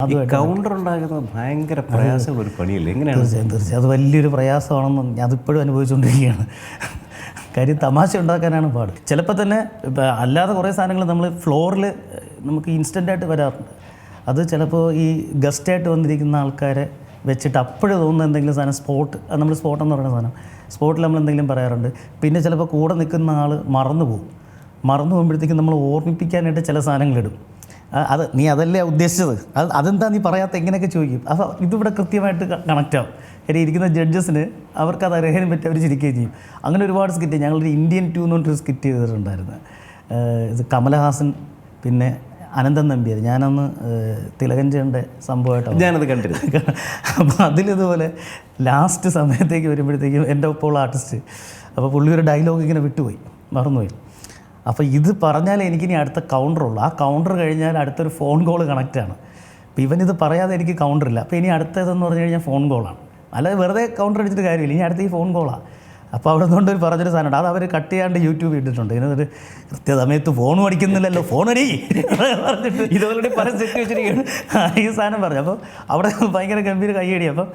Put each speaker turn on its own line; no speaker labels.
Counter ഉണ്ടാകുന്നത് ഭയങ്കര പ്രയാസമുള്ള ഒരു പണിയല്ലേ? എങ്ങനെയാണ്?
തീർച്ചയായും അത് വലിയൊരു പ്രയാസമാണെന്ന് ഞാനിപ്പോഴും അനുഭവിച്ചുകൊണ്ടിരിക്കുകയാണ്. കാര്യം തമാശ ഉണ്ടാക്കാനാണ് പാട്. ചിലപ്പോൾ തന്നെ അല്ലാതെ കുറേ സാധനങ്ങൾ നമ്മൾ ഫ്ലോറിൽ നമുക്ക് ഇൻസ്റ്റൻ്റായിട്ട് വരാറുണ്ട്. അത് ചിലപ്പോൾ ഈ ഗസ്റ്റായിട്ട് വന്നിരിക്കുന്ന ആൾക്കാരെ വെച്ചിട്ട് അപ്പോഴും തോന്നുന്ന എന്തെങ്കിലും സാധനം നമ്മൾ സ്പോട്ട് എന്ന് പറയുന്ന സാധനം സ്പോട്ടിൽ നമ്മൾ എന്തെങ്കിലും പറയാറുണ്ട്. പിന്നെ ചിലപ്പോൾ കൂടെ നിൽക്കുന്ന ആൾ മറന്നു പോകുമ്പോഴത്തേക്കും നമ്മൾ ഓർമ്മിപ്പിക്കാനായിട്ട് ചില സാധനങ്ങളിടും. നീ അതല്ലേ ഉദ്ദേശിച്ചത്, അതെന്താ നീ പറയാത്ത, എങ്ങനെയൊക്കെ ചോദിക്കും. അപ്പോൾ ഇതിവിടെ കൃത്യമായിട്ട് കണക്റ്റാവും. കാര്യം ഇരിക്കുന്ന ജഡ്ജസിന് അവർക്കത് അറിയാനും പറ്റി അവർ ചിരിക്കുകയും ചെയ്യും. അങ്ങനെ ഒരുപാട് സ്കിറ്റ് ഞങ്ങളൊരു ഇന്ത്യൻ 2 എന്ന് പറഞ്ഞൊരു സ്കിറ്റ് ചെയ്തിട്ടുണ്ടായിരുന്നു. ഇത് കമലഹാസൻ പിന്നെ അനന്തൻ നമ്പ്യാർ. ഞാനന്ന് തിലകഞ്ചേൻ്റെ സംഭവമായിട്ടാണ്
ഞാനത് കണ്ടിരുന്നു.
അപ്പോൾ അതിലിതുപോലെ ലാസ്റ്റ് സമയത്തേക്ക് വരുമ്പോഴത്തേക്കും എൻ്റെ ഒപ്പമുള്ള ആർട്ടിസ്റ്റ് അപ്പോൾ പുള്ളി ഒരു ഡയലോഗ് ഇങ്ങനെ മറന്നുപോയി. അപ്പോൾ ഇത് പറഞ്ഞാൽ എനിക്കിനി അടുത്ത കൗണ്ടറുള്ളൂ. ആ കൗണ്ടർ കഴിഞ്ഞാൽ അടുത്തൊരു ഫോൺ കോൾ കണക്റ്റാണ്. അപ്പോൾ ഇവനിത് പറയാതെ എനിക്ക് കൗണ്ടറില്ല. അപ്പോൾ ഇനി അടുത്തതെന്ന് പറഞ്ഞു കഴിഞ്ഞാൽ ഫോൺ കോളാണ്. അല്ലാതെ വെറുതെ കൗണ്ടർ അടിച്ചിട്ട് കാര്യമില്ല. ഇനി അടുത്ത ഈ ഫോൺ കോളാണ്. അപ്പോൾ അവിടെ നിന്നുകൊണ്ട് ഒരു പറഞ്ഞൊരു സാധനമുണ്ട്. അത് അവർ കട്ട് ചെയ്യാണ്ട് യൂട്യൂബ് ഇട്ടിട്ടുണ്ട്. ഇതിനൊരു കൃത്യസമയത്ത് ഫോൺ അടിക്കുന്നില്ലല്ലോ, ഫോൺ അടി പറഞ്ഞിട്ട് ഇതുപോലെ പല സെറ്റ് വെച്ചിരിക്കുകയാണ് ഈ സാധനം പറഞ്ഞു. അപ്പോൾ അവിടെ ഭയങ്കര ഗംഭീര കയ്യടി. അപ്പം